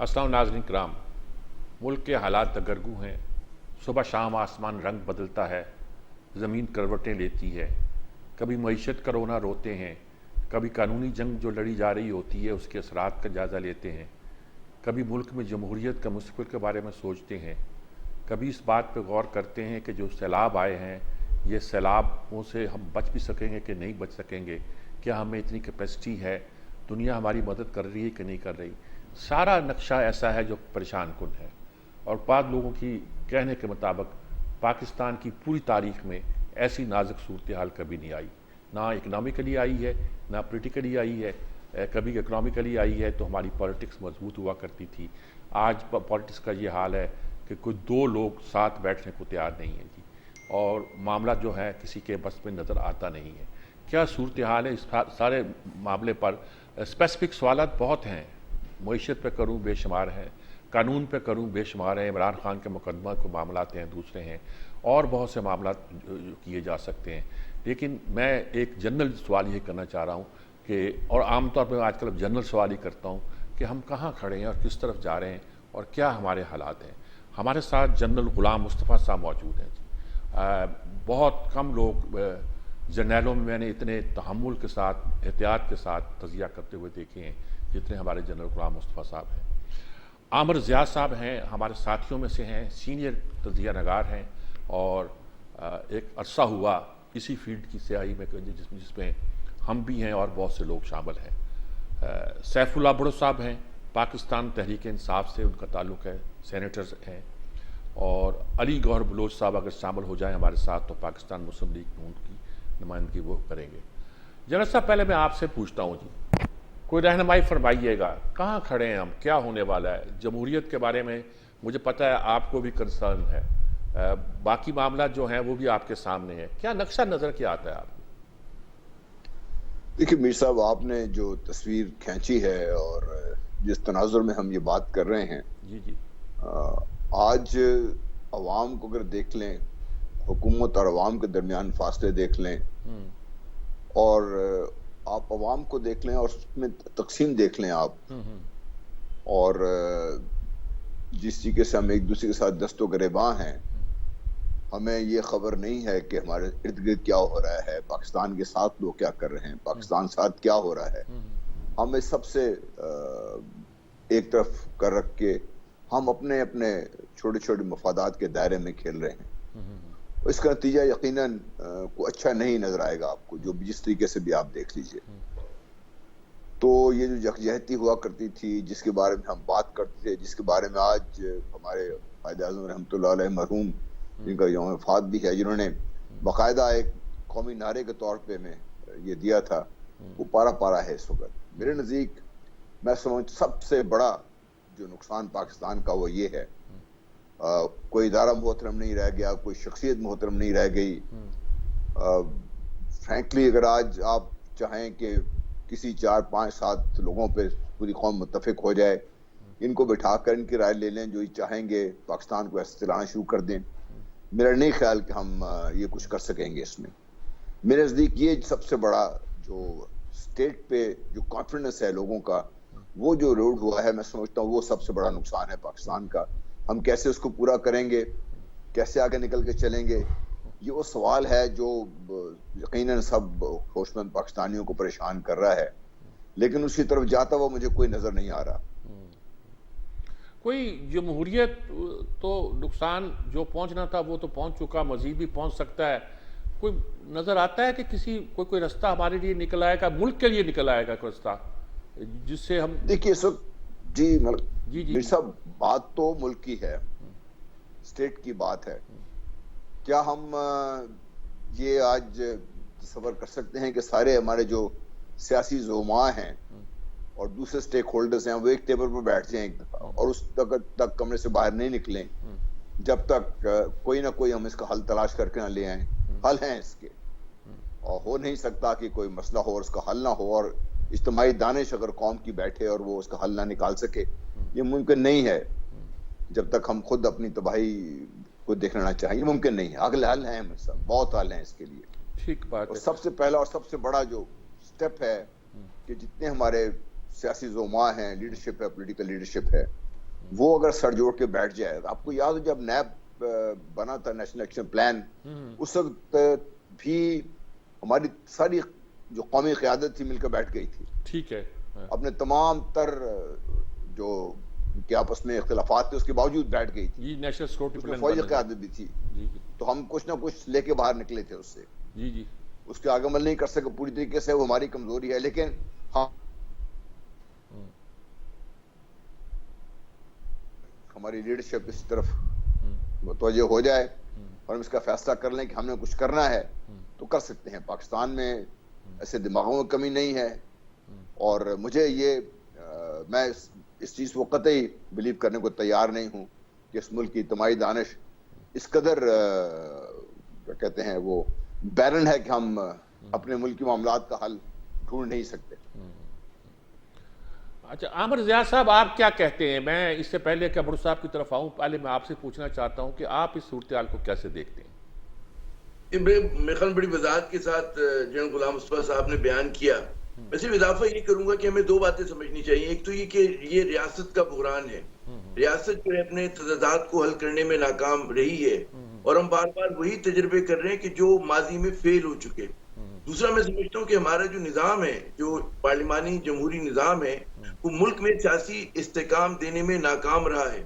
अस्सलाम नाज़रीन किराम, मुल्क के हालात दगरगू हैं। सुबह शाम आसमान रंग बदलता है, ज़मीन करवटें लेती है। कभी मईशत का रोना रोते हैं, कभी कानूनी जंग जो लड़ी जा रही होती है उसके असरात का जायज़ा लेते हैं। कभी मुल्क में जमहूरियत का मुस्तक़बिल के बारे में सोचते हैं। कभी इस बात पर गौर करते हैं कि जो सैलाब आए हैं, ये सैलाबों से हम बच भी सकेंगे कि नहीं बच सकेंगे। क्या हमें इतनी कैपेसिटी है, दुनिया हमारी मदद कर रही है कि नहीं कर रही। सारा नक्शा ऐसा है जो परेशान कुन है। और बाद लोगों की कहने के मुताबिक पाकिस्तान की पूरी तारीख में ऐसी नाजुक सूरत हाल कभी नहीं आई। ना इकनॉमिकली आई है, ना पोलिटिकली आई है। कभी इकनॉमिकली आई है तो हमारी पॉलिटिक्स मजबूत हुआ करती थी। आज पॉलिटिक्स का ये हाल है कि कोई दो लोग साथ बैठने को तैयार नहीं है जी, और मामला जो है किसी के बस में नज़र आता नहीं है। क्या सूरत हाल है इस सारे मामले पर? स्पेसिफिक सवालात बहुत हैं। मईशत पे करूँ बेशुमार हैं, कानून पे करूँ बेशुमार हैं, इमरान खान के मुकदमा को मामलात हैं, दूसरे हैं, और बहुत से मामला किए जा सकते हैं। लेकिन मैं एक जनरल सवाल ये करना चाह रहा हूँ कि, और आमतौर पर आजकल जनरल सवाल ही करता हूँ कि हम कहाँ खड़े हैं और किस तरफ जा रहे हैं और क्या हमारे हालात हैं। हमारे साथ जनरल गुलाम मुस्तफ़ा साहब मौजूद हैं। बहुत कम लोग जर्नैलों में मैंने इतने तहम्मुल के साथ, एहतियात के साथ तज़िया करते हुए देखे हैं जितने हमारे जनरल गुलाम मुस्तफ़ा साहब हैं। आमिर ज़िया साहब हैं, हमारे साथियों में से हैं, सीनियर तज़िया नगार हैं, और एक अरसा हुआ इसी फील्ड की स्याही में जिसमें हम भी हैं और बहुत से लोग शामिल हैं। सैफुल्लाह भुट्टो साहब हैं, पाकिस्तान तहरीक इंसाफ से उनका ताल्लुक़ है, सेनेटर्स हैं। और अली गौहर बलोच साहब अगर शामिल हो जाएं हमारे साथ तो पाकिस्तान मुस्लिम लीग में उनकी नुमाइंदगी वो करेंगे। जनरल साहब, पहले मैं आपसे पूछता हूँ जी, कोई रहनुमाई फरमाइएगा, कहाँ खड़े हैं हम, क्या होने वाला है? जमहूरियत के बारे में मुझे पता है आपको भी कंसर्न है, बाकी मामला जो हैं वो भी आपके सामने है। क्या नक्शा नज़र क्या आता है आपको? देखिए मीर साहब, आपने जो तस्वीर खींची है और जिस तनाजुर में हम ये बात कर रहे हैं, जी जी, आज अवाम को अगर देख लें, हुकूमत और अवाम के दरमियान फासले देख लें, और आप अवाम को देख लें और उसमें तकसीम देख लें आप, और जिस तरीके से हम एक दूसरे के साथ दस्तो गिरेबां हैं, हमें ये खबर नहीं है कि हमारे इर्द गिर्द क्या हो रहा है, पाकिस्तान के साथ लोग क्या कर रहे हैं, पाकिस्तान साथ क्या हो रहा है। हम इस सबसे एक तरफ कर रख के हम अपने अपने छोटे छोटे मफादात के दायरे में खेल रहे हैं। इसका नतीजा यकीनन को अच्छा नहीं नजर आएगा आपको, जो जिस तरीके से भी आप देख लीजिए। तो ये जो यकजहती हुआ करती थी, जिसके बारे में हम बात करते थे, जिसके बारे में आज हमारे कायद-ए-आज़म रहमतुल्लाह अलैह मरहूम, जिनका यौम वफ़ात भी है, जिन्होंने बाकायदा एक कौमी नारे के तौर पे में ये दिया था, वो पारा पारा है इस वक्त। मेरे नज़दीक मैं समझ सबसे बड़ा जो नुकसान पाकिस्तान का वो ये है, कोई इदारा मोहतरम नहीं रह गया, कोई शख्सियत मोहतरम नहीं रह गई। फ्रैंकली अगर आज आप चाहें कि किसी 4, 5, 7 लोगों पे पूरी कौम मुत्तफिक हो जाए, इनको बिठाकर इनकी राय ले लें, जो ये चाहेंगे पाकिस्तान को ऐसे चलाना शुरू कर दें, मेरा नहीं ख्याल कि हम ये कुछ कर सकेंगे इसमें। मेरे नज़दीक ये सबसे बड़ा जो स्टेट पे जो कॉन्फिडेंस है लोगों का, वो जो रोड हुआ है, मैं समझता हूँ वो सबसे बड़ा नुकसान है पाकिस्तान का। हम कैसे उसको पूरा करेंगे, कैसे आगे निकल के चलेंगे, ये वो सवाल है जो यकीनन सब होशमंद पाकिस्तानियों को परेशान कर रहा है, लेकिन उसकी तरफ जाता हुआ मुझे कोई नजर नहीं आ रहा। कोई जमहूरियत तो नुकसान जो पहुंचना था वो तो पहुंच चुका, मजीद भी पहुंच सकता है। कोई नजर आता है कि कोई रास्ता हमारे लिए निकल आएगा, मुल्क के लिए निकल आएगा कोई रास्ता जिससे हम? देखिए इस वक्त जी जी सब बात तो मुल्क की है, स्टेट की बात है। क्या हम ये आज तसव्वुर कर सकते हैं कि सारे हमारे जो सियासी ज़ुमा हैं और दूसरे स्टेक होल्डर्स हैं, वो एक टेबल पर बैठ जाएं एक दफा और उस तक कमरे से बाहर नहीं निकलें जब तक कोई ना कोई हम इसका हल तलाश करके ना ले आए? हल हैं इसके, और हो नहीं सकता कि कोई मसला हो और उसका हल ना हो, और इज्तिमाई दानिश अगर कौम की बैठे और वो उसका हल ना निकाल सके, ये मुमकिन नहीं है। जब तक हम खुद अपनी तबाही को देख लेना चाहिए, मुमकिन नहीं है। अगले हल हैं, बहुत हल हैं इसके लिए। ठीक बात है। और सबसे पहला और सबसे बड़ा जो स्टेप है कि जितने हमारे सियासी ज़ुमा हैं, लीडरशिप है, पॉलिटिकल लीडरशिप है, वो अगर सर जोड़ के बैठ जाए, तो आपको याद हो जब नैब बना था, नेशनल एक्शन प्लान, उस वक्त भी हमारी सारी जो कौमी क़यादत थी मिलकर बैठ गई थी। ठीक है। अपने तमाम तर जो कि आपस में इख्तिलाफात थे उसके बावजूद बैठ गई थी। जी, नेशनल सिक्योरिटी उसमें प्लान फौजी बना। क़यादत भी थी, जी जी तो हम कुछ ना कुछ लेके बाहर निकले थे उससे। जी जी। उसके आगे अमल नहीं कर सके पूरी तरीके से, वो हमारी कमजोरी है, लेकिन हाँ, हमारी लीडरशिप इस तरफ मुतवज्जह हो जाए और हम इसका फैसला कर लें कि हमने कुछ करना है, तो कर सकते हैं। पाकिस्तान में ऐसे दिमागों में कमी नहीं है, और मुझे ये मैं इस चीज़ को कतई बिलीव करने को तैयार नहीं हूँ कि इस मुल्क की इज्तिमाई दानिश इस कदर क्या कहते हैं वो बैरन है कि हम अपने मुल्क की मामलात का हल ढूंढ नहीं सकते। अच्छा, आमिर ज़िया साहब, आप क्या कहते हैं? मैं इससे पहले कि अबरू साहब की तरफ आऊँ, पहले मैं आपसे पूछना चाहता हूँ कि आप इस सूरत हाल को कैसे देखते हैं? मेरे ख्याल बड़ी वजाहत के साथ जनरल गुलाम मुस्तफा साहब ने बयान किया। मैं सिर्फ इजाफा ये करूंगा कि हमें दो बातें समझनी चाहिए। एक तो ये कि ये रियासत का बुहरान है, रियासत जो है अपने तजादात को हल करने में नाकाम रही है, और हम बार बार वही तजर्बे कर रहे हैं कि जो माजी में फेल हो चुके। दूसरा, मैं समझता हूँ कि हमारा जो निज़ाम है, जो पार्लिमानी जमहूरी निज़ाम है, वो मुल्क में सियासी इस्तेकाम देने में नाकाम रहा है।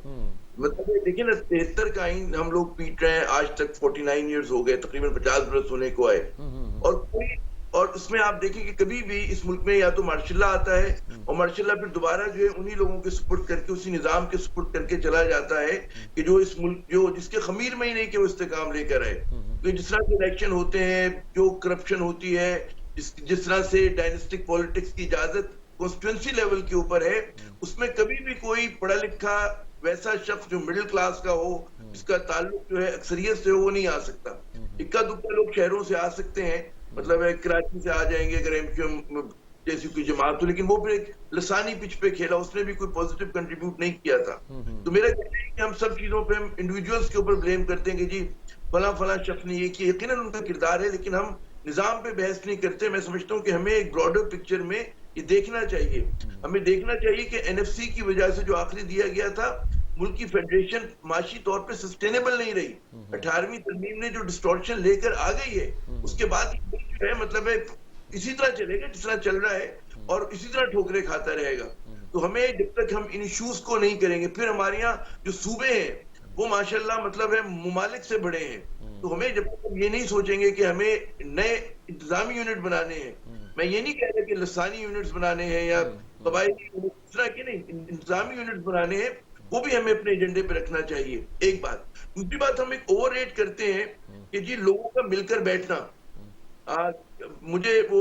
मतलब देखिए ना, 73 का आइन हम लोग पीट रहे हैं, आज तक 49 ईयर्स हो गए, तकरीबन 50 बरस होने को आए, और उसमें आप देखिए कि कभी भी इस मुल्क में या तो मार्शल्ला आता है, और मार्शल्ला फिर दोबारा जो है उन्हीं लोगों के सुपुर्द करके, उसी निजाम के सुपुर्द करके चला जाता है कि जो इस मुल्क जो जिसके खमीर में ही नहीं कि वो इस्तेकाम लेकर आए। तो जिस तरह से इलेक्शन होते हैं, जो करप्शन होती है, जिस तरह से डायनेस्टिक पॉलिटिक्स की इजाजत कॉन्स्टिट्यूंसी लेवल के ऊपर है, उसमें कभी भी कोई पढ़ा लिखा वैसा शख्स जो मिडिल क्लास का हो, जिसका ताल्लुक जो है अक्सरियत से हो, वो नहीं आ सकता। इक्का दुक्का लोग शहरों से आ सकते हैं, मतलब है कराची से आ जाएंगे अगर एमक्यूएम जैसी कोई जमात हो, लेकिन वो भी एक लसानी पिच पे खेला, उसने भी कोई पॉजिटिव कंट्रीब्यूट नहीं किया था। तो मेरा कहना है कि हम सब चीजों पे हम इंडिविजुअल्स के ऊपर ब्लेम करते हैं कि जी फला फला शख्स ने ये किया, यकीनन उनका किरदार है, लेकिन हम निजाम पे बहस नहीं करते। मैं समझता हूँ कि हमें एक ब्रॉडर पिक्चर में ये देखना चाहिए। हमें देखना चाहिए कि एनएफसी की वजह से जो आखिरी दिया गया था, मुल्क की फेडरेशन माशी तौर पे सस्टेनेबल नहीं रही। 18वीं तरमीम ने जो डिस्टॉर्शन लेकर आ गई है, उसके बाद जो है मतलब है इसी तरह चलेगा जिस तरह चल रहा है, और इसी तरह ठोकरे खाता रहेगा। तो हमें जब तक हम इन इश्यूज को नहीं करेंगे, फिर हमारे यहाँ जो सूबे हैं वो माशाल्लाह मतलब है मुमालिक से बड़े हैं, तो हमें जब तक हम ये नहीं सोचेंगे कि हमें नए इंतजामी यूनिट बनाने हैं, मैं ये नहीं कह रहा कि लसानी यूनिट्स बनाने हैं या कबायली यूनिट इस तरह के नहीं, इंतजामी यूनिट्स बनाने हैं, वो भी हमें अपने एजेंडे पे रखना चाहिए। एक बात। दूसरी बात, हम एक ओवररेट करते हैं कि जी लोगों का मिलकर बैठना। मुझे वो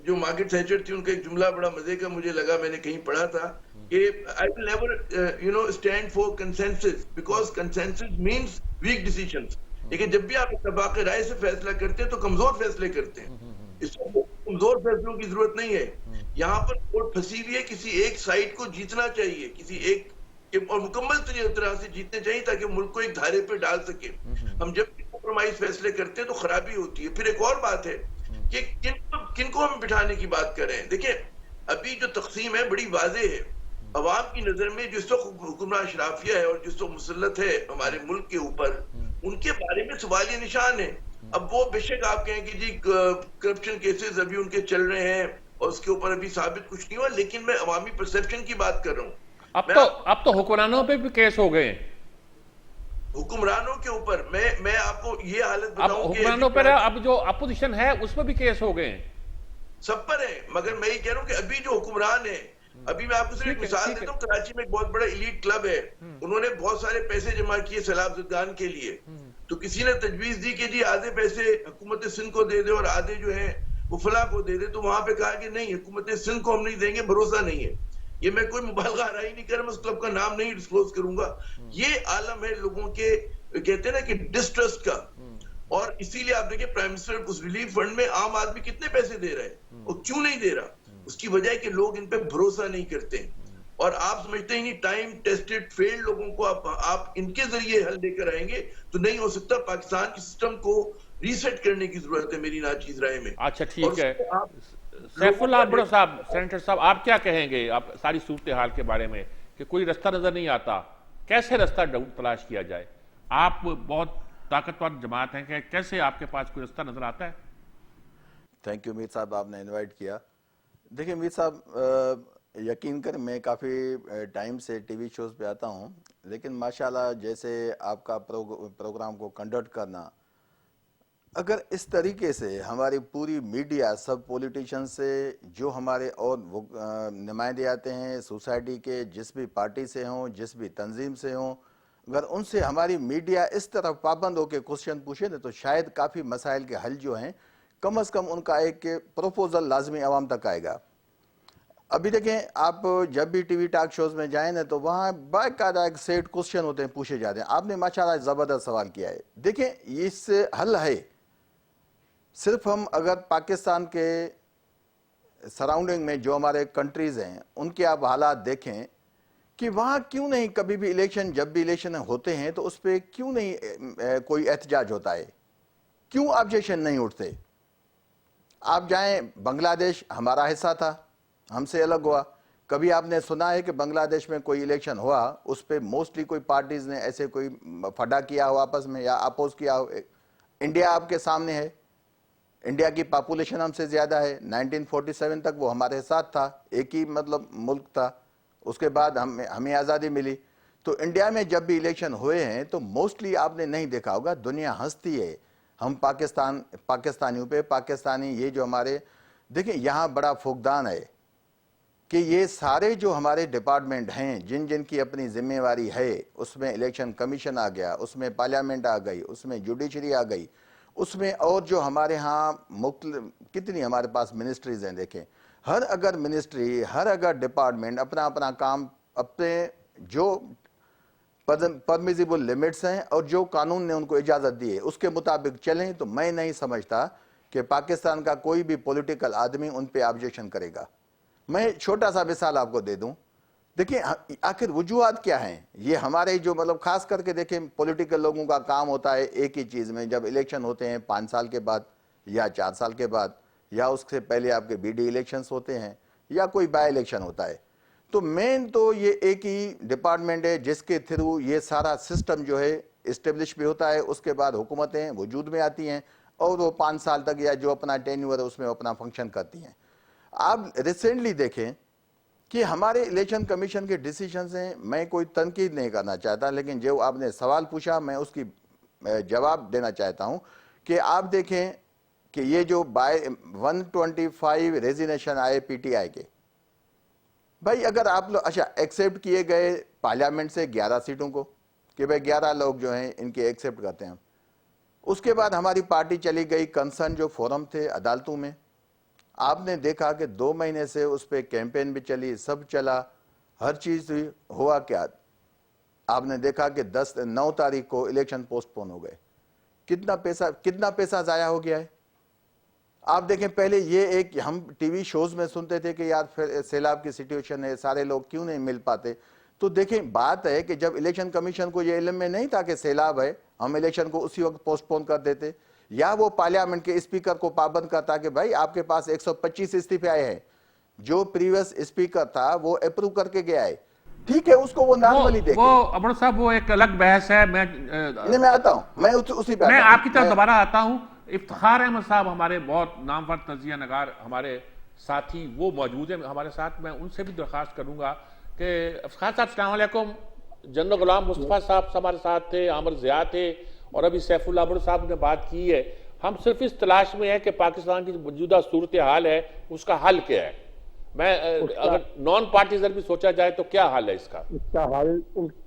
जो मार्केट सैचर थी, उनका एक जुमला बड़ा मजे का मुझे लगा, मैंने कहीं पढ़ा था कि I will never stand for consensus because consensus means weak decisions. लेकिन जब भी आप इत्तेफाक राय से फैसला करते हैं तो कमजोर फैसले करते हैं। इसमें कमजोर फैसलों की जरूरत नहीं है। यहाँ पर वोट फंसी हुई है, किसी एक साइड को जीतना चाहिए, किसी एक और मुकम्मल तरह से जीतने चाहिए ताकि मुल्क को एक धारे पे डाल सके। हम जब कॉम्प्रोमाइज फैसले करते हैं तो खराबी होती है। फिर एक और बात है कि किनको हम बिठाने की बात कर रहे हैं। देखिए, अभी जो तकसीम है बड़ी वाज़ेह है। अवाम की नजर में जिस वक्त हुक्मरान शराफिया है और जिस वक्त मुसल्लत है हमारे मुल्क के ऊपर, उनके बारे में सवालिया निशान है। अब वो बेशक आप कहें कि जी करप्शन केसेस अभी उनके चल रहे हैं और उसके ऊपर अभी साबित कुछ नहीं हुआ, लेकिन मैं अवामी परसेप्शन की बात कर रहा हूँ। अब तो हुक्मरानों पे भी केस हो गए, हुक्मरानों के ऊपर। मैं आपको ये हालत बताऊं कि हुक्मरानों पर अब जो अपोजिशन है उस पर भी केस हो गए, सब पर है। मगर मैं ये कह रहा हूं कि अभी जो हुक्मरान है, अभी मैं आपको सिर्फ एक मिसाल देता हूँ, कराची में एक बहुत बड़ा इलीट क्लब है, उन्होंने बहुत सारे पैसे जमा किए सैलाब ज़दगान के लिए। तो किसी ने तजवीज दी कि जी आधे पैसे हुकूमत सिंध को दे दे और आधे जो है वो फला को दे दे। तो वहां पे कहा कि नहीं, हुकूमत सिंध को हम नहीं देंगे, भरोसा नहीं है। ये मैं कोई मुबालगा राय नहीं कर रहा, मैं उस क्लब का नाम नहीं डिस्क्लोज करूंगा। ये आलम है लोगों के, कहते हैं ना कि डिस्ट्रस्ट का। और इसीलिए आप देखिए प्राइम मिनिस्टर उस रिलीफ फंड में आम आदमी कितने पैसे दे रहा है और क्यों नहीं दे रहा। उसकी वजह है कि लोग इन पे भरोसा नहीं करते और आप समझते ही नहीं, टाइम टेस्टेड फेल्ड लोगों को आप इनके जरिए हल लेकर आएंगे तो नहीं हो सकता। पाकिस्तान के सिस्टम को रीसेट करने की जरूरत है मेरी नाचीज राय में। अच्छा ठीक है, सैफुल्लाह भुट्टो साहब, सेनेटर साहब, आप क्या कहेंगे आप सारी सूरत हाल के बारे में कि कोई रास्ता नजर नहीं आता, कैसे रास्ता तलाश किया जाए? आप बहुत ताकतवर जमात हैं कि कैसे आपके पास कोई रास्ता नजर आता है? थैंक यू मीर साहब, आपने इनवाइट किया। देखिए मीर साहब, यकीन करें मैं काफ़ी टाइम से टीवी शोज़ पे आता हूँ, लेकिन माशाल्लाह जैसे आपका प्रोग्राम को कंडक्ट करना, अगर इस तरीके से हमारी पूरी मीडिया सब पॉलिटिशियन से जो हमारे और वो नुमाइंदे आते हैं सोसाइटी के, जिस भी पार्टी से हों, जिस भी तंजीम से हों, अगर उनसे हमारी मीडिया इस तरह पाबंद होकर क्वेश्चन पूछे ना, तो शायद काफ़ी मसाइल के हल जो हैं कम अज़ कम उनका एक प्रपोजल लाजमी आवाम तक आएगा। अभी देखें, आप जब भी टीवी टॉक शोज़ में जाएं ना, तो वहाँ बाकायदा एक सेट क्वेश्चन होते हैं, पूछे जाते हैं। आपने माशाल्लाह ज़बरदस्त सवाल किया है। देखें, इससे हल है, सिर्फ हम अगर पाकिस्तान के सराउंडिंग में जो हमारे कंट्रीज़ हैं उनके आप हालात देखें कि वहाँ क्यों नहीं कभी भी इलेक्शन, जब भी इलेक्शन होते हैं तो उस पर क्यों नहीं कोई एहतजाज होता है, क्यों ऑब्जेक्शन नहीं उठते? आप जाएं, बांग्लादेश हमारा हिस्सा था, हमसे अलग हुआ। कभी आपने सुना है कि बांग्लादेश में कोई इलेक्शन हुआ, उस पर मोस्टली कोई पार्टीज ने ऐसे कोई फटा किया हो आपस में या अपोज किया हो? इंडिया आपके सामने है, इंडिया की पॉपुलेशन हमसे ज़्यादा है। 1947 तक वो हमारे साथ था, एक ही मतलब मुल्क था। उसके बाद हमें आज़ादी मिली। तो इंडिया में जब भी इलेक्शन हुए हैं तो मोस्टली आपने नहीं देखा होगा, दुनिया हंसती है हम पाकिस्तानियों पे, पाकिस्तानी ये जो हमारे, देखिए यहाँ बड़ा फुकदान है कि ये सारे जो हमारे डिपार्टमेंट हैं, जिन जिन की अपनी जिम्मेवारी है, उसमें इलेक्शन कमीशन आ गया, उसमें पार्लियामेंट आ गई, उसमें जुडिशरी आ गई, उसमें और जो हमारे यहाँ कितनी हमारे पास मिनिस्ट्रीज हैं। देखें, हर अगर मिनिस्ट्री, हर अगर डिपार्टमेंट अपना अपना काम, अपने जो परमिजिबल लिमिट्स हैं और जो कानून ने उनको इजाज़त दी है उसके मुताबिक चलें, तो मैं नहीं समझता कि पाकिस्तान का कोई भी पॉलिटिकल आदमी उन पे ऑब्जेक्शन करेगा। मैं छोटा सा मिसाल आपको दे दूं। देखिए, आखिर वजूहात क्या हैं? ये हमारे जो मतलब खास करके देखें, पॉलिटिकल लोगों का काम होता है एक ही चीज़ में, जब इलेक्शन होते हैं 5 साल के बाद या 4 साल के बाद या उससे पहले आपके बीडी इलेक्शंस होते हैं या कोई बाय इलेक्शन होता है, तो मेन तो ये एक ही डिपार्टमेंट है जिसके थ्रू ये सारा सिस्टम जो है इस्टेब्लिश भी होता है। उसके बाद हुकूमतें वजूद में आती हैं और वो 5 साल तक या जो अपना टेन्यूर है उसमें अपना फंक्शन करती हैं। आप रिसेंटली देखें कि हमारे इलेक्शन कमीशन के डिसीजन हैं, मैं कोई तनकीद नहीं करना चाहता, लेकिन जो आपने सवाल पूछा मैं उसकी जवाब देना चाहता हूं कि आप देखें कि ये जो बाय 125 रेजिग्नेशन आए पीटीआई के, भाई अगर आप लोग अच्छा एक्सेप्ट किए गए पार्लियामेंट से 11 सीटों को कि भाई 11 लोग जो हैं इनके एक्सेप्ट करते हैं। उसके बाद हमारी पार्टी चली गई कंसर्न जो फोरम थे अदालतों में, आपने देखा कि 2 महीने से उस पर कैंपेन भी चली, सब चला, हर चीज़ हुआ। क्या आपने देखा कि 9 तारीख को इलेक्शन पोस्टपोन हो गए। कितना पैसा ज़ाया हो गया है। आप देखें, पहले ये एक हम टीवी शोज़ में सुनते थे कि यार फिर सैलाब की सिचुएशन है, सारे लोग क्यों नहीं मिल पाते। तो देखें, बात है कि जब इलेक्शन कमीशन को ये इल्म में नहीं था कि सैलाब है, हम इलेक्शन को उसी वक्त पोस्टपोन कर देते, या वो पार्लियामेंट के स्पीकर को पाबंद करता कि भाई आपके पास 125 इस्तीफे आए हैं, जो प्रीवियस स्पीकर था वो अप्रूव करके गया है, ठीक है, उसको वो नॉर्मली देखे। वो अमर साहब, वो एक अलग बहस है। मैं आता हूं, मैं उसी पे मैं आपकी तरफ दोबारा आता हूं। इफ्तिखार अहमद साहब हमारे बहुत नामवर तजिया नगार हमारे साथी, वो मौजूद है हमारे साथ। मैं उनसे भी दरख्वास्त करूंगा कि इफ्तिखार साहब अस्सलाम वालेकुम। जनरल गुलाम मुस्तफ़ा साहब हमारे साथ थे, आमिर ज़िया थे, और अभी सैफुल्लाह भुट्टो साहब ने बात की है। हम सिर्फ इस तलाश में है कि पाकिस्तान की जो मौजूदा सूरत हाल है उसका हल क्या है। मैं अगर नॉन पार्टीजन भी सोचा जाए तो क्या हल है इसका?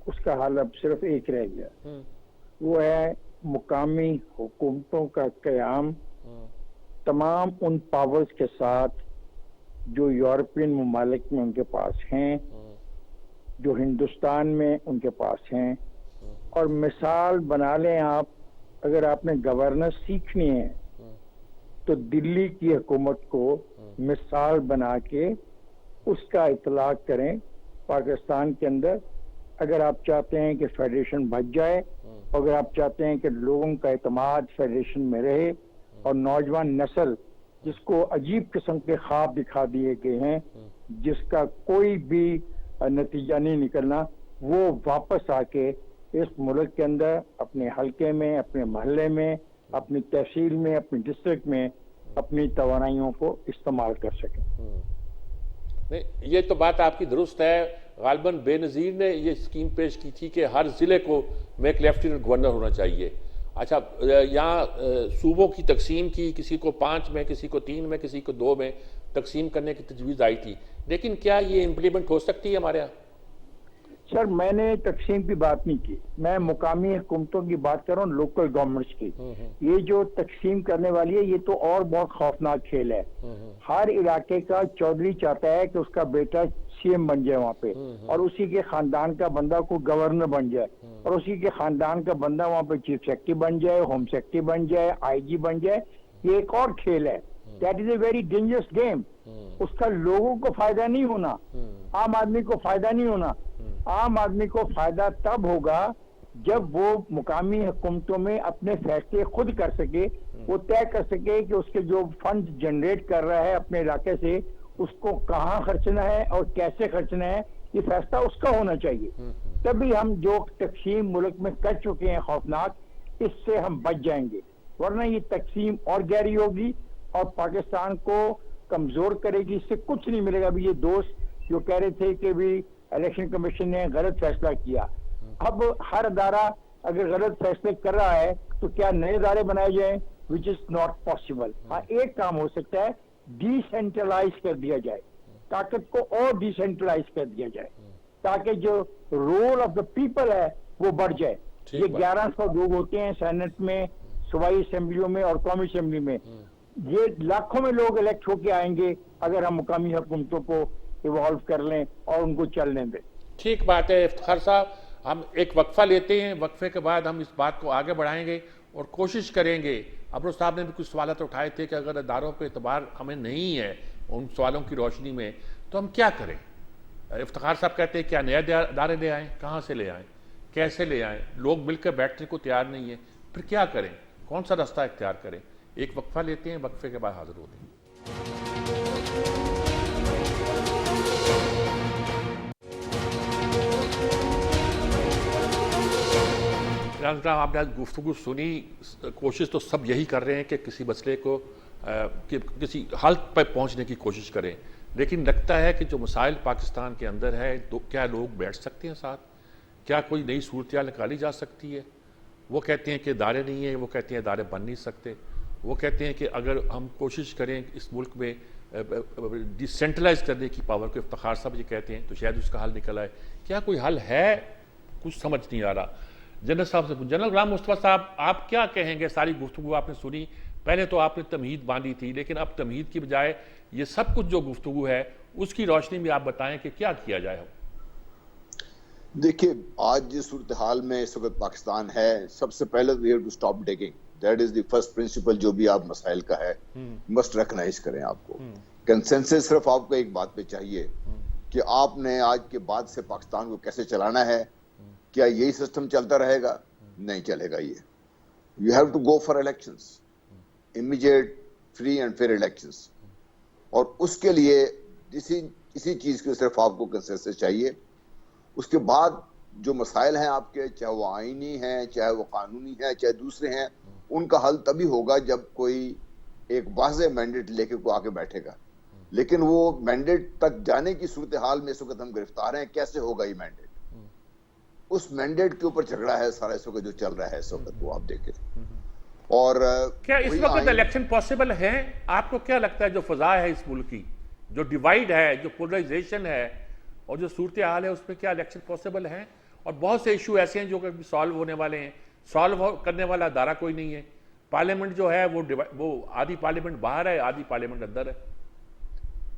उसका हल अब सिर्फ एक रह गया, वो है मुकामी हुकूमतों का क़याम तमाम उन पावर्स के साथ जो यूरोपियन ममालिक में उनके पास हैं, जो हिंदुस्तान में उनके पास हैं। और मिसाल बना लें आप, अगर आपने गवर्नेंस सीखनी है तो दिल्ली की हुकूमत को मिसाल बना के उसका इतलाक करें पाकिस्तान के अंदर। अगर आप चाहते हैं कि फेडरेशन बच जाए, अगर आप चाहते हैं कि लोगों का एतमाद फेडरेशन में रहे और नौजवान नस्ल जिसको अजीब किस्म के ख्वाब दिखा दिए गए हैं, जिसका कोई भी नतीजा नहीं निकलना, वो वापस आके इस मुल्क के अंदर अपने हलके में, अपने मोहल्ले में, अपनी तहसील में, अपनी डिस्ट्रिक्ट में अपनी तवानाइयों को इस्तेमाल कर सके। नहीं, ये तो बात आपकी दुरुस्त है। गालिबन बेनज़ीर ने ये स्कीम पेश की थी कि हर ज़िले को में एक लेफ्टिनेंट गवर्नर होना चाहिए। अच्छा, यहाँ सूबों की तकसीम की, किसी को 5 में, किसी को 3 में, किसी को 2 में तकसीम करने की तजवीज़ आई थी, लेकिन क्या ये इम्प्लीमेंट हो सकती है हमारे यहाँ? सर, मैंने तकसीम की बात नहीं की, मैं मुकामी हुकूमतों की बात कर रहा हूँ, लोकल गवर्नमेंट्स की। ये जो तकसीम करने वाली है, ये तो और बहुत खौफनाक खेल है। हर इलाके का चौधरी चाहता है कि उसका बेटा सीएम बन जाए वहाँ पे, और उसी के खानदान का बंदा को गवर्नर बन जाए, और उसी के खानदान का बंदा वहाँ पे चीफ सेक्रेटरी बन जाए, होम सेक्रेटरी बन जाए, आईजी बन जाए। ये एक और खेल है। That is a very dangerous game. उसका लोगों को फायदा नहीं होना, आम आदमी को फायदा नहीं होना। आम आदमी को फायदा तब होगा जब वो मुकामी हुकूमतों में अपने फैसले खुद कर सके, वो तय कर सके कि उसके जो फंड जनरेट कर रहा है अपने इलाके से, उसको कहाँ खर्चना है और कैसे खर्चना है, ये फैसला उसका होना चाहिए। तभी हम जो तकसीम मुल्क में कर चुके हैं खौफनाक, इससे हम बच जाएंगे। वरना ये तकसीम और गहरी होगी और पाकिस्तान को कमजोर करेगी, इससे कुछ नहीं मिलेगा। अभी ये दोस्त जो कह रहे थे कि भी इलेक्शन कमीशन ने गलत फैसला किया, अब हर अदारा अगर गलत फैसले कर रहा है तो क्या नए अदारे बनाए जाए, विच इज नॉट पॉसिबल। हाँ, एक काम हो सकता है, डिसेंट्रलाइज कर दिया जाए, ताकत को और डिसेंट्रलाइज कर दिया जाए, ताकि जो रोल ऑफ द पीपल है वो बढ़ जाए। ये 1100 लोग होते हैं सेनेट में, सूबाई असेंबलियों में और कौमी असेंबली में, ये लाखों में लोग इलेक्ट होके आएंगे अगर हम मुकामी हुकूमतों को इवॉल्व कर लें और उनको चलने दें। ठीक बात है इफ्तिखार साहब, हम एक वक्फा लेते हैं, वक्फे के बाद हम इस बात को आगे बढ़ाएंगे और कोशिश करेंगे। अबरू साहब ने भी कुछ सवाल उठाए थे कि अगर अदारों पे एतबार हमें नहीं है उन सवालों की रोशनी में, तो हम क्या करें। इफ्तिखार साहब कहते हैं क्या नए अदारे ले आएँ, कहाँ से ले आएँ, कैसे ले आएँ, लोग मिलकर बैठने को तैयार नहीं है, फिर क्या करें, कौन सा रास्ता इख्तियार करें। एक वक्फा लेते हैं, वक्फे के बाद हाजिर होते हैं। आपने आज गुफ्तगू सुनी, कोशिश तो सब यही कर रहे हैं कि किसी मसले को किसी हल पर पहुंचने की कोशिश करें, लेकिन लगता है कि जो मसाइल पाकिस्तान के अंदर है, तो क्या लोग बैठ सकते हैं साथ, क्या कोई नई सूरत निकाली जा सकती है। वो कहते हैं कि इदारे नहीं है, वो कहते हैं इदारे बन नहीं सकते, वो कहते हैं कि अगर हम कोशिश करें इस मुल्क में डिसेंट्रलाइज करने की पावर को, इफ्तिखार साहब ये कहते हैं, तो शायद उसका हल निकल आए। क्या कोई हल है, कुछ समझ नहीं आ रहा। जनरल साहब से, जनरल गुलाम मुस्तफा साहब, आप क्या कहेंगे। सारी गुफ्तगू आपने सुनी, पहले तो आपने तमहीद बांधी थी, लेकिन अब तमहीद की बजाय ये सब कुछ जो गुफ्तगू है उसकी रोशनी में आप बताएं कि क्या किया जाए। देखिए, आज जिस सूरत हाल में इस वक्त पाकिस्तान है, सबसे पहले we have to stop digging. That is the first principle जो भी आप मसाइल का है, मस्ट रिकॉग्नाइज करें। आपको कंसेंसस सिर्फ आपको एक बात पे चाहिए कि आपने आज के बाद से पाकिस्तान को कैसे चलाना है। क्या यही सिस्टम चलता रहेगा? नहीं चलेगा ये। You have to go for elections, immediate free and fair elections, और उसके लिए इसी चीज की सिर्फ आपको कंसेंसस चाहिए। उसके बाद जो मसाइल हैं आपके, चाहे वो आईनी हैं, चाहे वो कानूनी हैं, चाहे दूसरे हैं, उनका हल तभी होगा जब कोई एक वाज़ेह मैंडेट लेके को आके बैठेगा। लेकिन वो मैंडेट तक जाने की सूरत हाल में इस वक्त हम गिरफ्तार हैं। कैसे होगा ये मैंडेट? उस मैंडेट के ऊपर झगड़ा है सारा इस वक्त जो चल रहा है इस वक्त, वो आप देखें। और क्या इस वक्त इलेक्शन पॉसिबल है? आपको क्या लगता है, जो फजा है इस मुल्क की, जो डिवाइड है, जो पोलराइजेशन है और जो सूरत हाल है, उसमें क्या इलेक्शन पॉसिबल है? और बहुत से इशू ऐसे हैं जो कभी सॉल्व होने वाले हैं, सॉल्व करने वाला अदारा कोई नहीं है। पार्लियामेंट जो है वो आधी पार्लियामेंट बाहर है, आधी पार्लियामेंट अंदर है।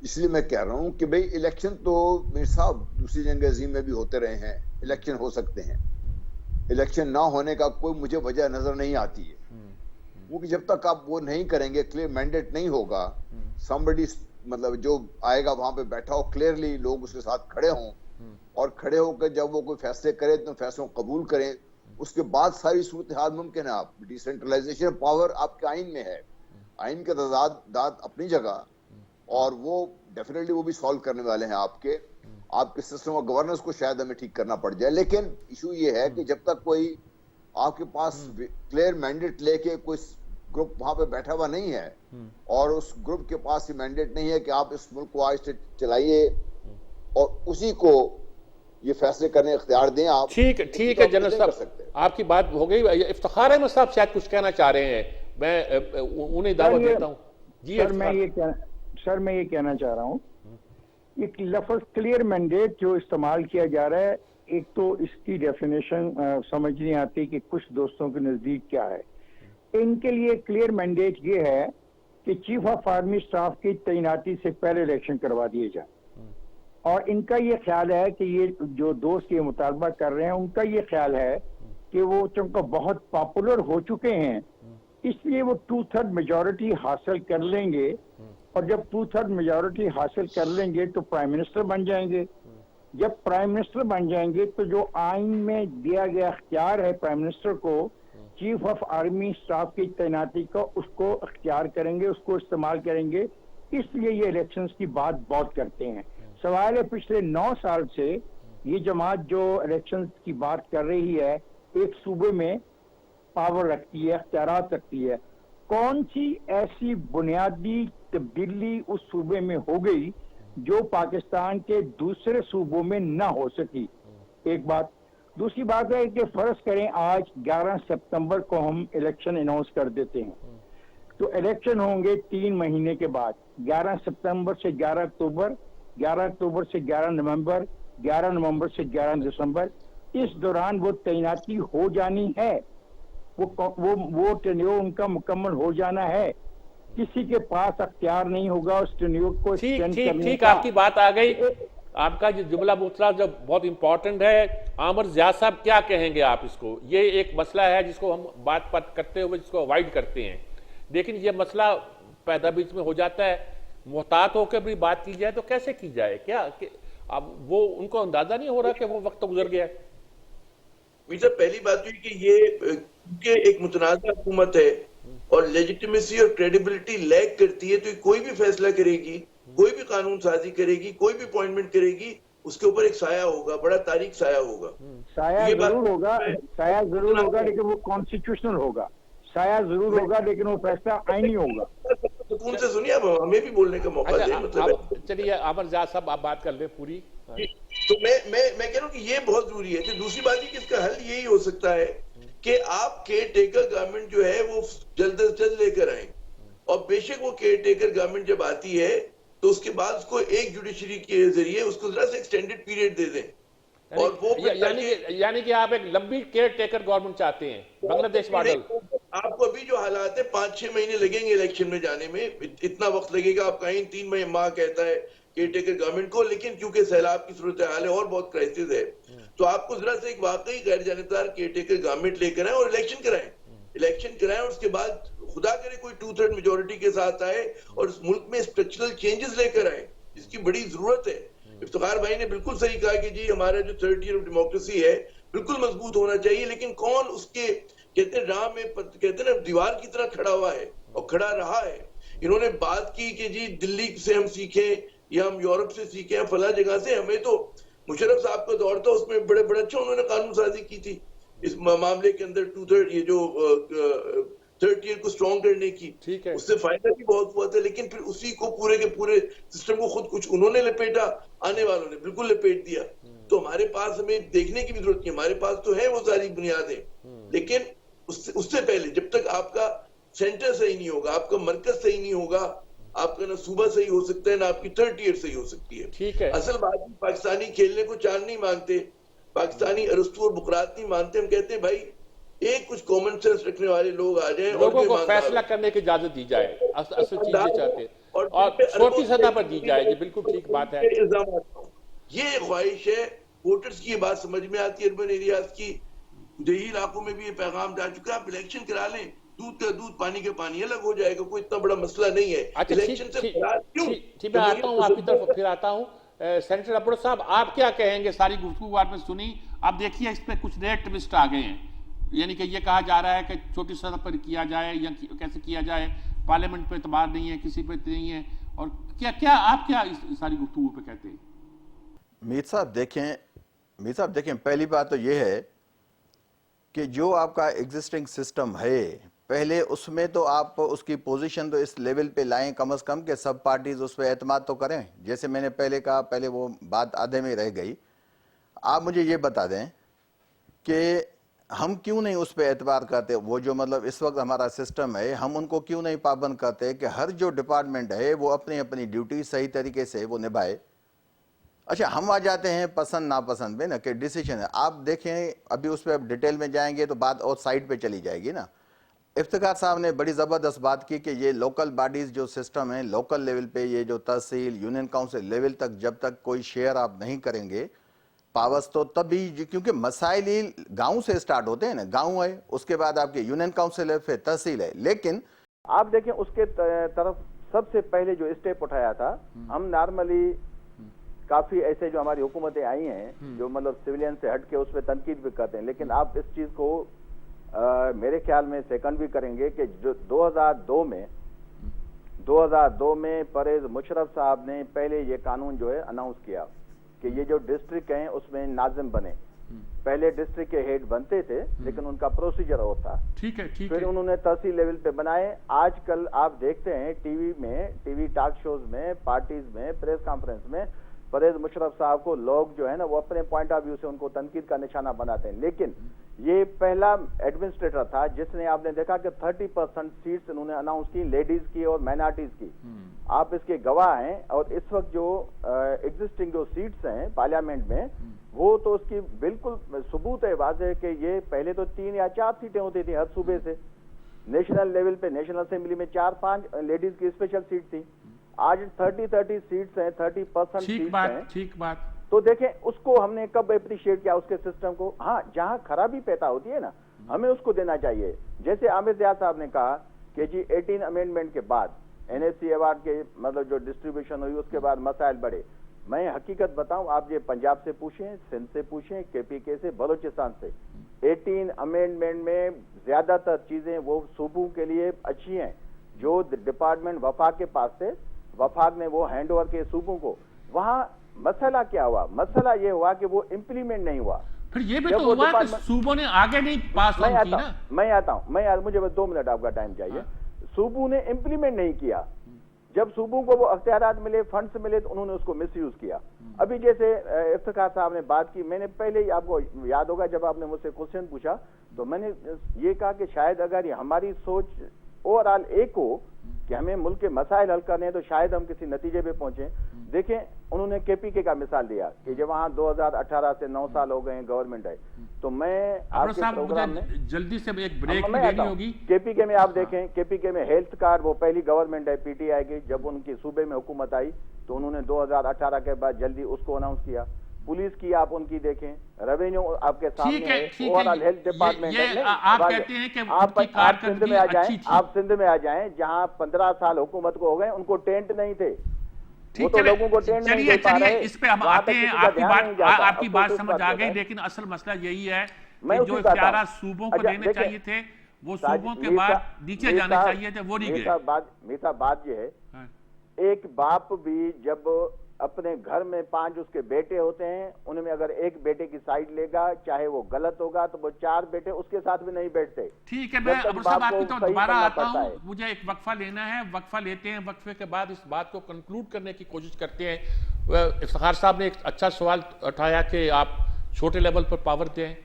इसलिए मैं कह रहा हूं कि भाई इलेक्शन तो मेरे साहब दूसरी जंग अजीम में भी होते रहे हैं, इलेक्शन हो सकते हैं। इलेक्शन ना होने का कोई मुझे वजह नजर नहीं आती है, क्योंकि जब तक आप वो नहीं करेंगे, क्लियर मैंडेट नहीं होगा, somebody मतलब जो आएगा वहां पे बैठा हो, क्लियरली लोग उसके साथ खड़े हों, और खड़े होकर जब वो कोई फैसले करे तो फैसलों को कबूल करें, उसके बाद सारी सूरत हाल मुमकिन है। आप डिसेंट्रलाइजेशन पावर आपके आइन में है, आइन के दाद अपनी जगह, और वो डेफिनेटली वो भी सॉल्व करने वाले हैं आपके। आपके सिस्टम ऑफ गवर्नेंस को शायद हमें ठीक करना पड़ जाए। लेकिन इशू ये है कि जब तक कोई आपके पास क्लियर मैंडेट लेके कोई ग्रुप वहां पे बैठा हुआ नहीं है और उस ग्रुप के पास ये मैंडेट नहीं है कि आप इस मुल्क को आज से चलाइए और उसी को ये फैसले करने इख्तियार दें आप, ठीक है जनरल साहब, आपकी बात हो गई। इफ्तिखार अहमद साहब शायद कुछ कहना चाह रहे हैं, मैं उन्हें दावत देता हूँ। जी सर मैं ये कहना चाह रहा हूँ, एक लफ्ज क्लियर मैंडेट जो इस्तेमाल किया जा रहा है, एक तो इसकी डेफिनेशन समझ नहीं आती कि कुछ दोस्तों के नजदीक क्या है। इनके लिए क्लियर मैंडेट ये है कि चीफ ऑफ आर्मी स्टाफ की तैनाती से पहले इलेक्शन करवा दिए जाए, और इनका ये ख्याल है कि ये जो दोस्त ये मुतालबा कर रहे हैं, उनका ये ख्याल है कि वो चूंकि बहुत पॉपुलर हो चुके हैं इसलिए वो 2/3 मेजॉरिटी हासिल कर लेंगे, और जब 2/3 मेजॉरिटी हासिल कर लेंगे तो प्राइम मिनिस्टर बन जाएंगे। जब प्राइम मिनिस्टर बन जाएंगे तो जो आइन में दिया गया अख्तियार है प्राइम मिनिस्टर को चीफ ऑफ आर्मी स्टाफ की तैनाती का, उसको अख्तियार करेंगे, उसको इस्तेमाल करेंगे। इसलिए ये इलेक्शंस की बात बहुत करते हैं। सवाल है पिछले 9 साल से ये जमात जो इलेक्शंस की बात कर रही है, एक सूबे में पावर रखती है, अख्तियारात रखती है, कौन सी ऐसी बुनियादी तब्दीली उस सूबे में हो गई जो पाकिस्तान के दूसरे सूबों में ना हो सकी? एक बात। दूसरी बात है कि फर्ज करें आज 11 सितंबर को हम इलेक्शन अनाउंस कर देते हैं, तो इलेक्शन होंगे 3 महीने के बाद, 11 सितंबर से 11 अक्टूबर, 11 अक्टूबर से 11 नवंबर, 11 नवंबर से 11 दिसंबर। इस दौरान वो तैनाती हो जानी है, वो टेन्योर उनका मुकम्मल हो जाना है। किसी के पास अख्तियार नहीं होगा उस टेन्योर को एक्सटेंड करने ठीक, का। आपकी बात आ गई। आपका जो जुमला बोतला जब बहुत इंपॉर्टेंट है, आमिर ज़िया साहब क्या कहेंगे आप इसको? ये एक मसला है जिसको हम बात करते हुए जिसको अवॉइड करते हैं, लेकिन ये मसला पैदा बीच में हो जाता है। मुहतात होकर भी बात की जाए तो कैसे की जाए? क्या अब वो उनको अंदाजा नहीं हो रहा कि वो वक्त गुजर गया है? पहली बात हुई कि ये एक मुतनाज़ा हुकूमत है और लेजिटिमेसी और क्रेडिबिलिटी लैग करती है, तो कोई भी फैसला करेगी, कोई भी कानून साजी करेगी, कोई भी अपॉइंटमेंट करेगी, उसके ऊपर एक साया होगा, बड़ा तारीख साया होगा। साया जरूर होगा लेकिन वो कॉन्स्टिट्यूशनल होगा। साया जरूर होगा लेकिन वो फैसला आईनी होगा। सुकून से सुनिए, अब हमें भी बोलने का मौका दें। मतलब चलिए आमिर ज़िया साहब आप बात कर ले पूरी। तो मैं कह रहा हूँ कि ये बहुत जरूरी है। दूसरी बात है कि इसका हल यही हो सकता है कि आप केयर टेकर गवर्नमेंट जो है वो जल्द से जल्द लेकर आए, और बेशक वो केयर टेकर गवर्नमेंट जब आती है तो उसके बाद उसको एक जुडिशरी के जरिए उसको जरा से एक्सटेंडेड पीरियड दे दें, और वो यानी कि आप एक लंबी केयर टेकर गवर्नमेंट चाहते हैं, बांग्लादेश मॉडल। आपको अभी जो हालात है 5-6 महीने लगेंगे इलेक्शन में जाने में, इतना वक्त लगेगा। आप कहीं 3 माह कहता है केयर टेकर गवर्नमेंट को, लेकिन क्योंकि सैलाब की सूरत हाल है और बहुत क्राइसिस है, तो आपको जरा से एक वाकई गैर जानिबदार केयर टेकर गवर्नमेंट लेकर आए और इलेक्शन कराएं, और उसके बाद खुदा करे कोई 2/3 मेजोरिटी के साथ आए और इस मुल्क में स्ट्रक्चरल चेंजेस लेकर आए, जिसकी बड़ी जरूरत है। इफ्तिखार भाई ने बिल्कुल सही कहा कि जी हमारा जो 3rd ईयर ऑफ डेमोक्रेसी है बिल्कुल मजबूत होना चाहिए, लेकिन कौन उसके कहते हैं राह में, कहते हैं ना, दीवार की तरह खड़ा हुआ है और खड़ा रहा है। इन्होंने बात की कि जी दिल्ली से हम सीखें या हम यूरोप से सीखें या फला जगह से। हमें तो मुशर्रफ साहब का दौर था, उसमें बड़े अच्छा उन्होंने कानून साजी की थी इस मामले के अंदर, 2/3 ये जो 3rd ईयर को स्ट्रॉन्ग करने की, उससे फायदा भी बहुत हुआ था। लेकिन फिर उसी को पूरे के पूरे सिस्टम को खुद कुछ उन्होंने लपेटा, आने वालों ने बिल्कुल लपेट दिया। तो हमारे पास हमें देखने की भी जरूरत नहीं, हमारे पास तो है वो सारी बुनियादें, लेकिन उससे पहले जब तक आपका सेंटर सही नहीं होगा, आपका मरकज सही नहीं होगा, आपका ना सूबा सही हो सकता है ना आपकी 3rd ईयर सही हो सकती है। ठीक है। असल बात पाकिस्तानी खेलने को चांद नहीं मांगते, पाकिस्तानी अरस्तू और बुकरात नहीं मानते। हम कहते हैं भाई एक कुछ कॉमन सेंस रखने वाले लोग आ जाएं, लोगों को फैसला करने की इजाजत दी जाए, असल चीजें चाहते और छोटी सतह पर दी जाए। बिल्कुल ठीक बात है। ये ख्वाहिश है वोटर्स की, ये बात समझ में आती है। अर्बन एरियाज की, देही इलाकों में भी ये पैगाम जा चुका है, आप इलेक्शन करा लें, दूध का दूध पानी का पानी अलग हो जाएगा, कोई इतना बड़ा मसला नहीं है। अच्छा, इलेक्शन से ठीक, मैं आता हूँ आपकी तरफ, फिर आता हूँ सेंट्रल अब्रोड साहब, आप क्या कहेंगे? सारी गुफ्तगू आपने सुनी, अब देखिए इस पे कुछ नए ट्विस्ट आ गए हैं, यानी कि ये कहा जा रहा है कि छोटी सतह पर किया जाए या कैसे किया जाए, पार्लियामेंट पे एतबार नहीं है, किसी पे नहीं है, और क्या आप क्या इस सारी गुफ्तगू पे कहते हैं? मीर साहब देखें, पहली बात तो ये है कि जो आपका एग्जिस्टिंग सिस्टम है, पहले उसमें तो आप उसकी पोजीशन तो इस लेवल पे लाएं कम से कम कि सब पार्टीज उस पर एतमाद तो करें। जैसे मैंने पहले कहा, पहले वो बात आधे में रह गई। आप मुझे ये बता दें कि हम क्यों नहीं उस पर एतबार करते, वो जो मतलब इस वक्त हमारा सिस्टम है, हम उनको क्यों नहीं पाबंद करते कि हर जो डिपार्टमेंट है वो अपनी अपनी ड्यूटी सही तरीके से वो निभाए। अच्छा, हम आ जाते हैं पसंद नापसंद पे ना कि डिसीजन है। आप देखें, अभी उस पर डिटेल में जाएंगे तो बात और साइड पे चली जाएगी ना। इफ्तिखार साहब ने बड़ी ज़बरदस्त बात की कि ये लोकल बॉडीज़ जो सिस्टम है, लोकल लेवल पे ये जो तहसील यूनियन काउंसिल लेवल तक जब तक कोई शेयर आप नहीं करेंगे पावर्स, तो तभी, क्योंकि मसाइल ही गाँव से स्टार्ट होते हैं ना। गाँव है, उसके बाद आपके यूनियन काउंसिल है, फिर तहसील है। लेकिन आप देखें उसके तरफ सबसे पहले जो स्टेप उठाया था, हम नॉर्मली काफी ऐसे जो हमारी हुकूमतें आई हैं जो मतलब सिविलियन से हट के उस पर तनकीद भी करते हैं, लेकिन आप इस चीज को मेरे ख्याल में सेकंड भी करेंगे कि जो 2002 में परवेज मुशर्रफ साहब ने पहले ये कानून जो है अनाउंस किया कि ये जो डिस्ट्रिक्ट हैं उसमें नाजिम बने। पहले डिस्ट्रिक्ट के हेड बनते थे, लेकिन उनका प्रोसीजर और था। ठीक है। फिर उन्होंने तहसील लेवल पे बनाए। आजकल आप देखते हैं टीवी टॉक शोज में, पार्टीज में, प्रेस कॉन्फ्रेंस में परवेज मुशर्रफ साहब को लोग जो है ना वो अपने पॉइंट ऑफ व्यू से उनको तनकीद का निशाना बनाते हैं। लेकिन ये पहला एडमिनिस्ट्रेटर था जिसने, आपने देखा कि 30% सीट्स इन्होंने अनाउंस की लेडीज की और माइनॉरिटीज की। आप इसके गवाह हैं। और इस वक्त जो एग्जिस्टिंग जो सीट्स हैं पार्लियामेंट में, वो तो उसकी बिल्कुल सबूत है, वाज़ेह कि ये पहले तो 3 या 4 सीटें होती थी हर सूबे से। नेशनल लेवल पे नेशनल असेंबली में 4-5 लेडीज की स्पेशल सीट थी। आज 30 सीट्स हैं, 30% सीट्स हैं। ठीक बात। तो देखें उसको हमने कब अप्रिशिएट किया उसके सिस्टम को। हाँ, जहां खराबी पैदा होती है ना, हमें उसको देना चाहिए। जैसे आमिर ज़िया साहब ने कहा कि जी 18 अमेंडमेंट के बाद NSC अवार्ड के मतलब जो डिस्ट्रीब्यूशन हुई उसके बाद मसाइल बढ़े। मैं हकीकत बताऊं, आप ये पंजाब से पूछें, सिंध से पूछें, KPK से, बलोचिस्तान से, 18 अमेंडमेंट में ज्यादातर चीजें वो सूबों के लिए अच्छी हैं। जो डिपार्टमेंट वफाक के पास थे, वफाक ने वो हैंड ओवर के सूबों को। वहां मसला क्या हुआ? मसला ये हुआ कि वो इम्प्लीमेंट नहीं हुआ। फिर ये भी तो हुआ कि सूबों ने आगे नहीं पास ऑन की ना। मैं आता हूं, मुझे बस 2 मिनट आपका टाइम चाहिए। सूबों ने इम्प्लीमेंट नहीं किया। जब सूबों को वो अख्तियारात मिले, फंड्स मिले, तो उन्होंने उसको मिसयूज किया। अभी जैसे इफ्तिखार साहब ने बात की, मैंने पहले ही, आपको याद होगा जब आपने मुझसे क्वेश्चन पूछा तो मैंने ये कहा कि शायद अगर ये हमारी सोच ओवरऑल एक हो कि हमें मुल्क के मसाइल हल करने हैं तो शायद हम किसी नतीजे पे पहुंचे। देखें, उन्होंने KPK का मिसाल दिया कि जब वहां 2018 से 9 साल हो गए गवर्नमेंट है। तो मैं आपके प्रोग्राम में जल्दी से एक ब्रेक देनी होगी। KPK में आप देखें, KPK में हेल्थ कार्ड, वो पहली गवर्नमेंट है PTI की, जब उनकी सूबे में हुकूमत आई तो उन्होंने 2018 के बाद जल्दी उसको अनाउंस किया। पुलिस की आप उनकी देखें, रेवेन्यू आपके सामने है, ओवरऑल हेल्थ डिपार्टमेंट है। आप कहते हैं कि आप सिंध में आ जाएं, आप सिंध में आ जाएं जहां 15 साल हुकूमत को हो गए, उनको टेंट नहीं थे। वो तो लोगों को टेंट नहीं दे पा रहे। इस पे हम आते हैं। आपकी बात समझ आ गई, लेकिन असल मसला यही है कि जो इख्तियार सूबों को देने चाहिए थे वो सूबों के बाद नीचे जाने चाहिए थे, वो नहीं गए। मेरा बात ये है, एक बाप भी जब अपने घर में 5 उसके बेटे होते हैं, उनमें अगर एक बेटे की साइड लेगा, चाहे वो गलत होगा, तो वो 4 बेटे उसके साथ भी नहीं बैठते। ठीक है, मैं अब्दुल साहब आपकी तो दोबारा आता हूं। मुझे एक वक्फा लेना है, वक्फा लेते हैं, वक्फे के बाद इस बात को कंक्लूड करने की कोशिश करते हैं। इफ्तिखार साहब ने एक अच्छा सवाल उठाया कि आप छोटे लेवल पर पावर दें,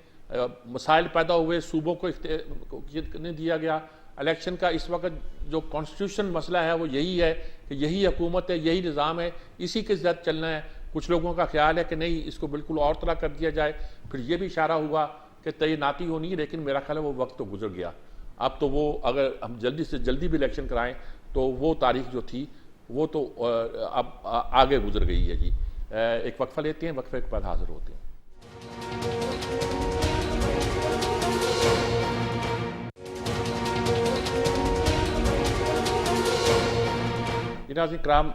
मसाइल पैदा हुए, सूबों को नहीं दिया गया। इलेक्शन का इस वक्त जो कॉन्स्टिट्यूशन मसला है वो यही है कि यही हुकूमत है, यही निज़ाम है, इसी के साथ चलना है। कुछ लोगों का ख्याल है कि नहीं, इसको बिल्कुल और तरह कर दिया जाए। फिर ये भी इशारा हुआ कि तैनाती होनी है, लेकिन मेरा ख्याल है वो वक्त तो गुजर गया। अब तो वो अगर हम जल्दी से जल्दी भी इलेक्शन कराएं तो वो तारीख जो थी वो तो अब आगे गुजर गई है जी। एक वक्फा लेते हैं, वक्फे के बाद हाजिर होते हैं। नाज़रीन कराम,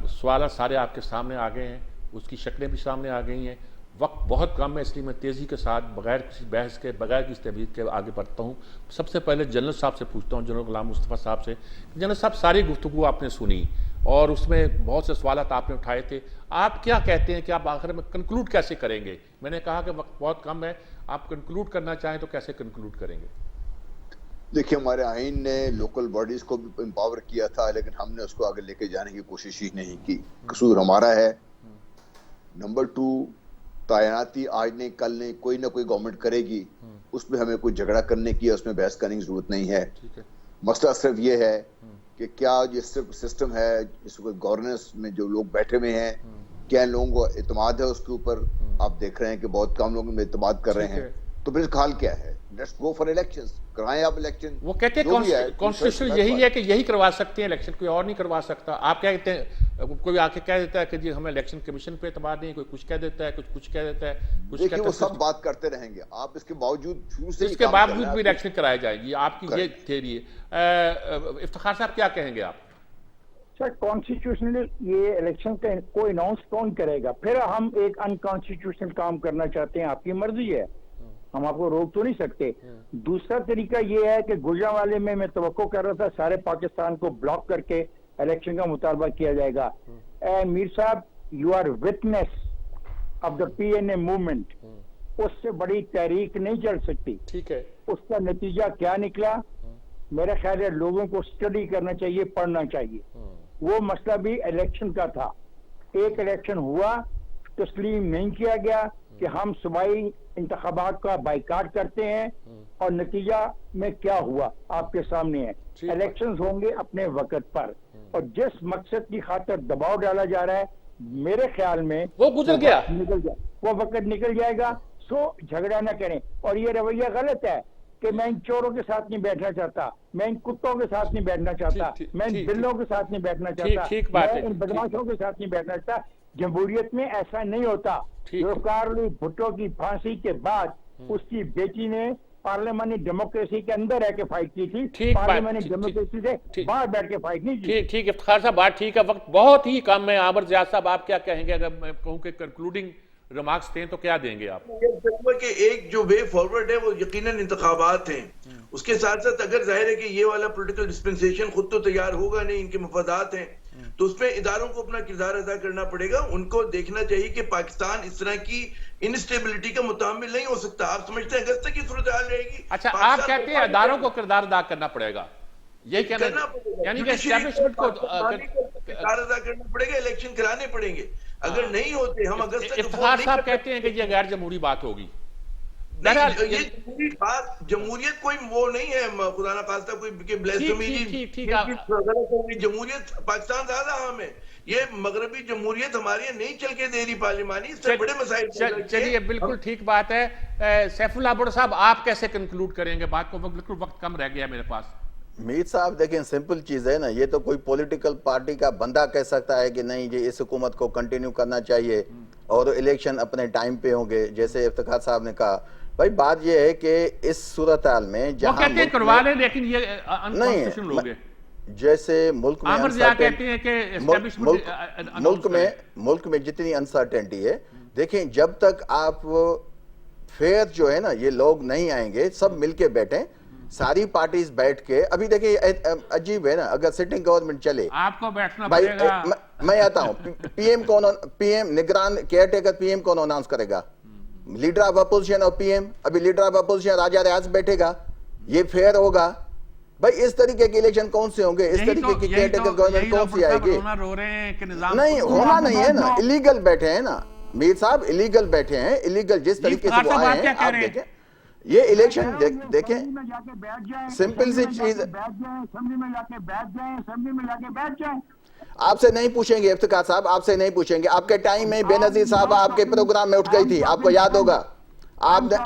सवाल सारे आपके सामने आ गए हैं, उसकी शक्लें भी सामने आ गई हैं। वक्त बहुत कम है, इसलिए मैं तेज़ी के साथ बगैर किसी बहस के, बगैर किसी तबदील के आगे बढ़ता हूँ। सबसे पहले जनरल साहब से पूछता हूँ, जनरल गुलाम मुस्तफ़ा साहब से। जनरल साहब, सारी गुफ्तगू आपने सुनी और उसमें बहुत से सवाल आपने उठाए थे। आप क्या कहते हैं कि आप आखिर में कंक्लूड कैसे करेंगे? मैंने कहा कि वक्त बहुत कम है, आप कंक्लूड करना चाहें तो कैसे कंक्लूड करेंगे? देखिए, हमारे आइन ने लोकल बॉडीज को भी एम्पावर किया था, लेकिन हमने उसको आगे लेके जाने की कोशिश ही नहीं की। कसूर हमारा है। नंबर 2, तैनाती आज नहीं कल नहीं कोई ना कोई गवर्नमेंट करेगी, उसमें हमें कोई झगड़ा करने की, उसमें बहस करने की जरूरत नहीं है। मसला सिर्फ ये है कि क्या ये सिर्फ सिस्टम है, इसको गवर्नेंस में जो लोग बैठे हुए हैं, क्या इन लोगों को इत्मीनान है उसके ऊपर? आप देख रहे हैं कि बहुत कम लोग इत्मीनान कर रहे हैं, तो फिर हाल क्या है? लेट्स गो फॉर इलेक्शंस, कराएं आप इलेक्शन। वो कहते हैं कॉन्स्टिट्यूशन यही है कि यही करवा सकते हैं इलेक्शन, कोई और नहीं करवा सकता। आप क्या कहते हैं? कोई आके कह देता है कि जी हमें इलेक्शन कमीशन पे एतबार नहीं, कोई कुछ कह देता है, कुछ कह देता है, कुछ देखिए, वो सब है। बात करते रहेंगे, आप इसके बावजूद शुरू से इसके बावजूद भी इलेक्शन कराए जाएंगे, आपकी ये थियरी है। इफ्तिखार साहब क्या कहेंगे आप? सर, कॉन्स्टिट्यूशनल ये इलेक्शन को अनाउंस कौन करेगा? फिर हम एक अनकॉन्स्टिट्यूशनल काम करना चाहते हैं, आपकी मर्जी है, हम आपको रोक तो नहीं सकते। दूसरा तरीका ये है कि गुजरांवाले में मैं तवक्को कर रहा था सारे पाकिस्तान को ब्लॉक करके इलेक्शन का मुतालबा किया जाएगा। Mir sahab, you are witness of the PNA movement, उससे बड़ी तहरीक नहीं चल सकती। ठीक है, उसका नतीजा क्या निकला? मेरा ख्याल है लोगों को स्टडी करना चाहिए, पढ़ना चाहिए। वो मसला भी इलेक्शन का था, एक इलेक्शन हुआ, तस्लीम नहीं किया गया कि हम सूबाई इंतखाबात का बाइकाट करते हैं, और नतीजा में क्या हुआ आपके सामने है। इलेक्शंस होंगे अपने वक्त पर, और जिस मकसद की खातिर दबाव डाला जा रहा है, मेरे ख्याल में वो गुजर गया, वो वक्त निकल जाएगा। सो झगड़ा ना करें। और ये रवैया गलत है कि मैं इन चोरों के साथ नहीं बैठना चाहता, मैं इन कुत्तों के साथ नहीं बैठना चाहता, मैं इन बिल्लों के साथ नहीं बैठना चाहता, मैं इन बदमाशों के साथ नहीं बैठना चाहता। जमहूरियत में ऐसा नहीं होता। जुल्फिकार भुट्टो की फांसी के बाद उसकी बेटी ने पार्लियामानी डेमोक्रेसी के अंदर रह के फाइट की थी, पार्लियामानी डेमोक्रेसी से बाहर बैठ के फाइट नहीं की। ठीक, इफ्तिखार साहब बात ठीक है, वक्त बहुत ही कम है। आमिर ज़िया साहब, आप क्या कहेंगे? अगर मैं कहूँ कि कंक्लूडिंग रिमार्क्स दें तो क्या देंगे आप? कि एक जो वे फॉरवर्ड है वो यकीनन इंतखाबात हैं। उसके साथ साथ अगर जाहिर है कि ये वाला पॉलिटिकल डिस्पेंसेशन खुद तो तैयार होगा नहीं, इनके मफादात हैं, तो उसमें इदारों को अपना किरदार अदा करना पड़ेगा। उनको देखना चाहिए कि पाकिस्तान इस तरह की इनस्टेबिलिटी का मुतामिल नहीं हो सकता। आप समझते हैं अगस्त तक की सूरत हाल रहेगी? अच्छा, आप कहते हैं इदारों को किरदार अदा करना पड़ेगा, यही कहना, यानी कि एस्टैब्लिशमेंट को किरदार अदा करना पड़ेगा, इलेक्शन कराने पड़ेंगे। अगर नहीं होते, हम अगस्त तक इफ्तिखार साहब कहते हैं कि ये गैर जमहूरी बात होगी। ये जमहूरियत कोई वो नहीं है, खुदा ना खास्ता कोई जमहूरियत पाकिस्तान ज्यादा अहम है। ये मगरबी जमहूरियत हमारी नहीं चल के दे रही पार्लियामानी, इससे बड़े मसाइल। चलिए, बिल्कुल ठीक बात है। सैफुल्लाह भुट्टो साहब, आप कैसे कंक्लूड करेंगे बात को? बिल्कुल वक्त कम रह गया मेरे पास। मीर साहब, देखें, सिंपल चीज़ है ना, ये तो कोई पॉलिटिकल पार्टी का बंदा कह सकता है कि नहीं ये इस हुकूमत को कंटिन्यू करना चाहिए और इलेक्शन अपने टाइम पे होंगे, जैसे इफ्तिखार साहब ने कहा। भाई बात ये है कि इस सूरत हाल में जहां कहते हैं करवा लें, लेकिन ये अनकॉन्स्टिट्यूशनल हो गए। जैसे मुल्क में मुल्क में जितनी अनसर्टेनिटी है, देखें, जब तक आप फेयर जो है ना, ये लोग नहीं आएंगे, सब मिलके बैठे, सारी पार्टीज बैठ के। अभी देखिए अजीब है ना, अगर सिटिंग गवर्नमेंट चले, आपको बैठना भाई पड़ेगा। मैं आता हूँ, पीएम निगरान केयर टेकर पीएम कौन अनाउंस करेगा? लीडर ऑफ अपोजिशन और पीएम। अभी लीडर ऑफ अपोजिशन राजा रियाज बैठेगा, ये फेयर होगा? भाई इस तरीके के इलेक्शन कौन से होंगे? इस तरीके की केयर टेकर गवर्नमेंट कौन सी आएगी? नहीं होना नहीं है ना, इलीगल बैठे हैं ना मीर साहब, इलीगल बैठे हैं, इलीगल जिस तरीके से वो आए हैं। आप देखें ये इलेक्शन, देखें, सिंपल सी चीज, आपसे नहीं पूछेंगे इफ्तिखार साहब, आपसे नहीं पूछेंगे। आपके टाइम में बेनजीर साहब आपके प्रोग्राम में उठ गई थी, आपको याद होगा। आपने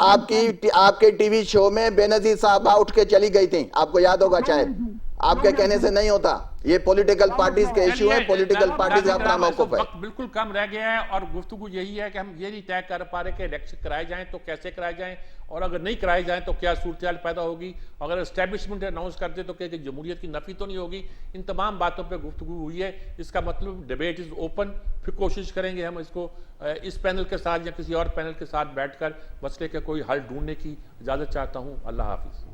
आपके टीवी शो में बेनजीर साहब उठ के चली गई थी, आपको याद होगा शायद। आपके कहने से नहीं होता, ये पॉलिटिकल पार्टीज के इश्यू है, पॉलिटिकल पार्टीज का अपना मौक़िफ़ है। वक्त बिल्कुल कम रह गया है और गुफ्तगू यही है कि हम ये नहीं तय कर पा रहे कि इलेक्शन कराए जाएं तो कैसे कराए जाएं, और अगर नहीं कराए जाएं तो क्या सूरत पैदा होगी। अगर एस्टैब्लिशमेंट अनाउंस कर दे तो क्या जमहूरियत की नफी तो नहीं होगी? इन तमाम बातों पर गुफ्तगू हुई है। इसका मतलब डिबेट इज ओपन। फिर कोशिश करेंगे हम इसको इस पैनल के साथ या किसी और पैनल के साथ बैठकर मसले के कोई हल ढूंढने की इजाज़त चाहता हूँ। अल्लाह हाफिज़।